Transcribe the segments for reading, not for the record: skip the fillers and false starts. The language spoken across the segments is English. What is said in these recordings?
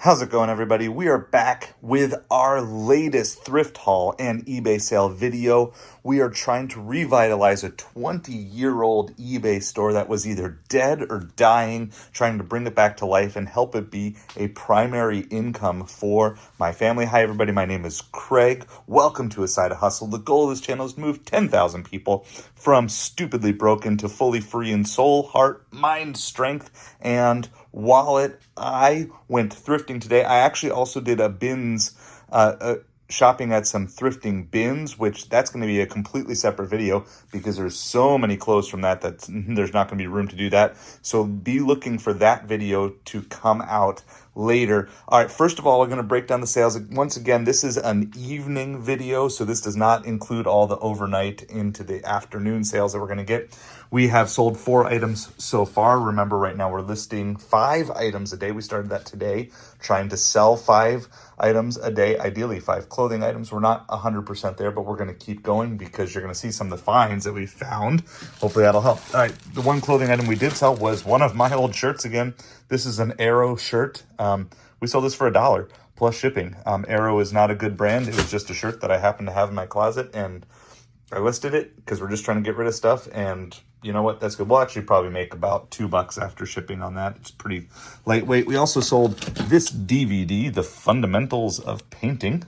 How's it going, everybody? We are back with our latest thrift haul and eBay sale video. We are trying to revitalize a 20-year-old eBay store that was either dead or dying, trying to bring it back to life and help it be a primary income for my family. Hi, everybody. My name is Craig. Welcome to A Side of Hustle. The goal of this channel is to move 10,000 people from stupidly broken to fully free in soul, heart, mind, strength, and wallet. I went thrifting today. I actually also did a bins, shopping at some thrifting bins, which that's going to be a completely separate video because there's so many clothes from that there's not going to be room to do that. So be looking for that video to come out later. All right, first of all, we're going to break down the sales. Once again, this is an evening video, so this does not include all the overnight into the afternoon sales that we're going to get. We have sold 4 items so far. Remember, right now we're listing 5 items a day. We started that today, trying to sell 5 items a day, ideally 5 clothing items. We're not 100% there, but we're going to keep going because you're going to see some of the finds that we found. Hopefully that'll help. All right, the one clothing item we did sell was one of my old shirts again. This is an Arrow shirt. We sold this for $1 plus shipping. Arrow is not a good brand. It was just a shirt that I happened to have in my closet, and I listed it because we're just trying to get rid of stuff. And you know what? That's good. We'll actually probably make about $2 after shipping on that. It's pretty lightweight. We also sold this DVD, The Fundamentals of Painting.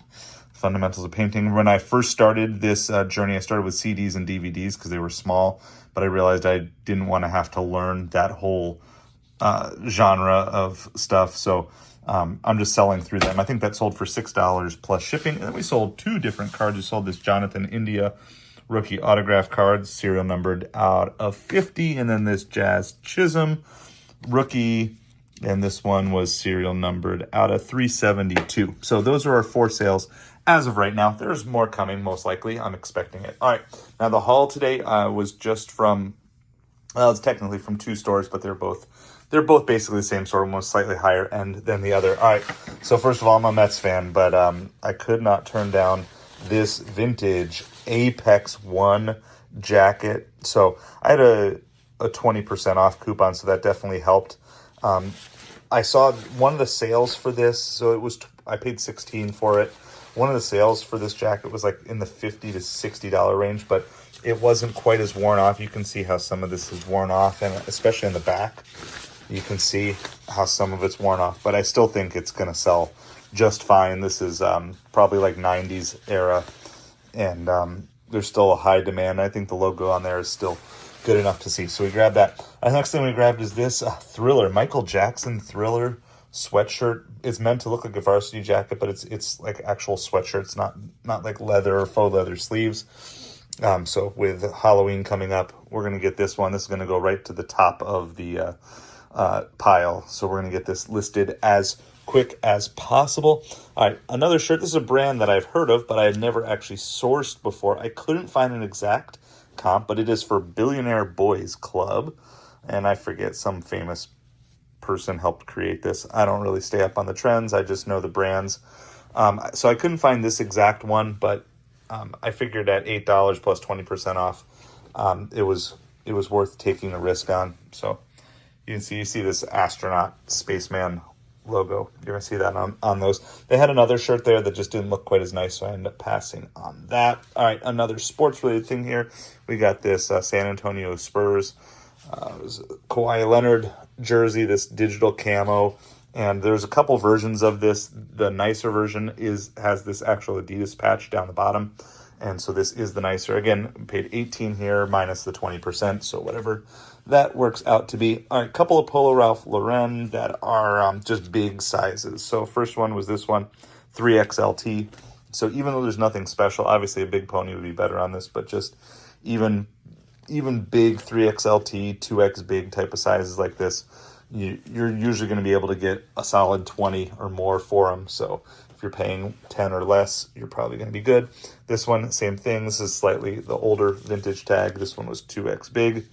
Fundamentals of Painting. When I first started this journey, I started with CDs and DVDs because they were small, but I realized I didn't want to have to learn that whole genre of stuff. So I'm just selling through them. I think that sold for $6 plus shipping. And then we sold 2 different cards. We sold this Jonathan India rookie autograph cards, serial numbered out of 50. And then this Jazz Chisholm rookie. And this one was serial numbered out of 372. So those are our 4 sales as of right now. There's more coming, most likely. I'm expecting it. All right. Now, the haul today was just from, well, it's technically from 2 stores, but they're both basically the same store, one slightly higher end than the other. All right, so first of all, I'm a Mets fan, but I could not turn down this vintage Apex 1 jacket. So I had a 20% off coupon, so that definitely helped. I saw one of the sales for this, so it was I paid $16 for it. One of the sales for this jacket was like in the $50 to $60 range, but it wasn't quite as worn off. You can see how some of this is worn off, and especially in the back, you can see how some of it's worn off. But I still think it's going to sell just fine. This is probably like 90s era, and there's still a high demand. I think the logo on there is still good enough to see. So we grabbed that. The next thing we grabbed is this Thriller, Michael Jackson Thriller sweatshirt. It's meant to look like a varsity jacket, but it's like actual sweatshirt. It's not like leather or faux leather sleeves. So with Halloween coming up, we're going to get this one. This is going to go right to the top of the pile. So we're going to get this listed as quick as possible. All right, another shirt. This is a brand that I've heard of, but I had never actually sourced before. I couldn't find an exact comp, but it is for Billionaire Boys Club. And I forget, some famous person helped create this. I don't really stay up on the trends. I just know the brands. So I couldn't find this exact one, but I figured at $8 plus 20% off, it was worth taking the risk on. So you see this astronaut spaceman logo. You're gonna see that on those. They had another shirt there that just didn't look quite as nice, so I ended up passing on that. All right, another sports related thing here. We got this San Antonio Spurs Kawhi Leonard jersey, this digital camo. And there's a couple versions of this. The nicer version has this actual Adidas patch down the bottom. And so this is the nicer. Again, paid $18 here minus the 20%. So whatever that works out to be. All right, a couple of Polo Ralph Lauren that are just big sizes. So first one was this one, 3XLT. So even though there's nothing special, obviously a big pony would be better on this, but just even big 3XLT, 2X big type of sizes like this, you're usually going to be able to get a solid 20 or more for them. So if you're paying 10 or less, you're probably going to be good. This one, same thing. This is slightly the older vintage tag. This one was 2X big.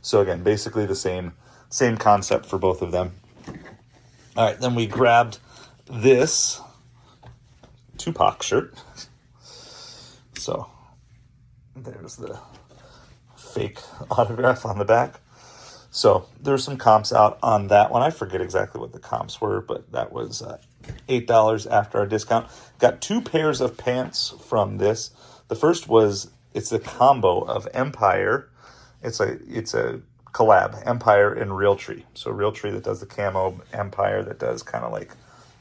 So again, basically the same concept for both of them. All right, then we grabbed this Tupac shirt. So there's the fake autograph on the back. So there's some comps out on that one. I forget exactly what the comps were, but that was $8 after our discount. Got 2 pairs of pants from this. The first was, it's a combo of Empire. It's a collab, Empire and Realtree. So Realtree that does the camo, Empire that does kind of like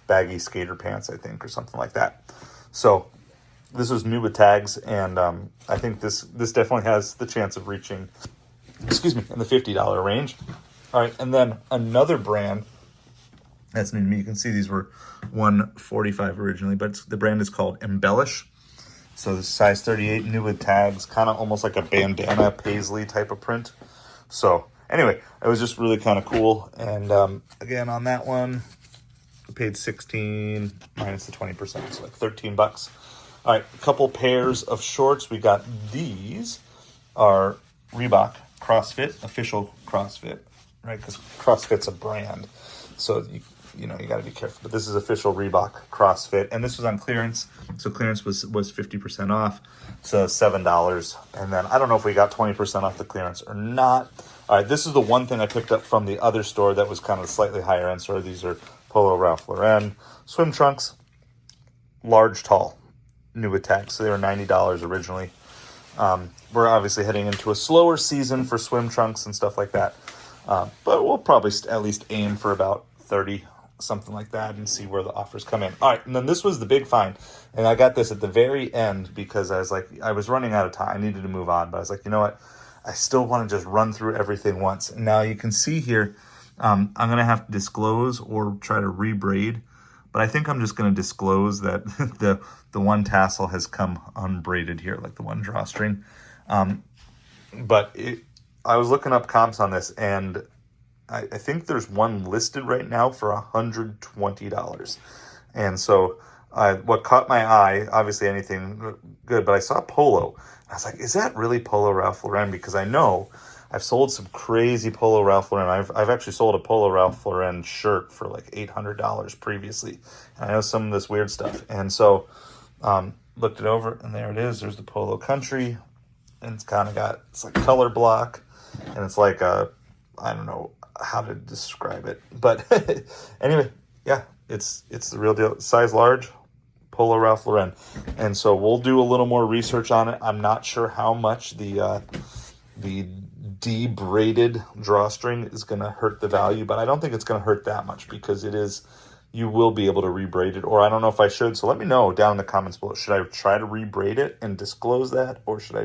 baggy skater pants, I think, or something like that. So this was new with tags, and I think this definitely has the chance of reaching, in the $50 range. All right, and then another brand that's new to me. You can see these were $145 originally, but the brand is called Embellish. So this is size 38, new with tags, kind of almost like a bandana paisley type of print. So anyway, it was just really kind of cool. And again, on that one, I paid $16 minus the 20%, so like $13. All right, a couple pairs of shorts. We got these are Reebok CrossFit, official CrossFit, right? Because CrossFit's a brand, so you got to be careful. But this is official Reebok CrossFit, and this was on clearance. So clearance was 50% off, so $7. And then I don't know if we got 20% off the clearance or not. All right, this is the one thing I picked up from the other store that was kind of slightly higher end store. These are Polo Ralph Lauren swim trunks, large, tall, new with tags. So they were $90 originally. We're obviously heading into a slower season for swim trunks and stuff like that. But we'll probably at least aim for about 30, something like that, and see where the offers come in. All right, and then this was the big find. And I got this at the very end because I was running out of time. I needed to move on, but I was like, you know what? I still want to just run through everything once. And now you can see here, I'm going to have to disclose or try to rebraid. But I think I'm just going to disclose that the one tassel has come unbraided here, like the one drawstring. But I was looking up comps on this, and I think there's one listed right now for $120. And so what caught my eye, obviously anything good, but I saw Polo. I was like, is that really Polo Ralph Lauren? Because I know I've sold some crazy Polo Ralph Lauren. I've actually sold a Polo Ralph Lauren shirt for like $800 previously. And I know some of this weird stuff. And so looked it over, and there it is. There's the Polo Country. And it's like color block. And it's like I don't know how to describe it. But anyway, yeah, it's the real deal. Size large, Polo Ralph Lauren. And so we'll do a little more research on it. I'm not sure how much the debraided drawstring is going to hurt the value, but I don't think it's going to hurt that much because you will be able to rebraid it, or I don't know if I should. So let me know down in the comments below. Should I try to rebraid it and disclose that, or should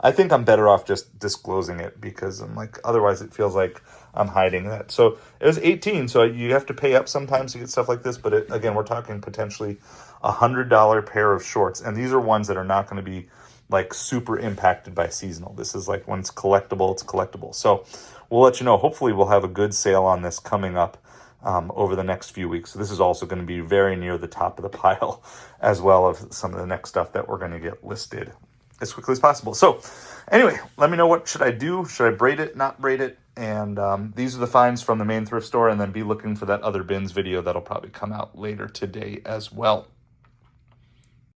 I think I'm better off just disclosing it because otherwise it feels like I'm hiding that. So it was $18, so you have to pay up sometimes to get stuff like this, but again, we're talking potentially $100 pair of shorts, and these are ones that are not going to be like super impacted by seasonal. This is like when it's collectible. So we'll let you know. Hopefully we'll have a good sale on this coming up over the next few weeks. So this is also going to be very near the top of the pile as well as some of the next stuff that we're going to get listed as quickly as possible. So anyway, let me know, what should I do? Should I braid it, not braid it? And these are the finds from the main thrift store, and then be looking for that other bins video that'll probably come out later today as well.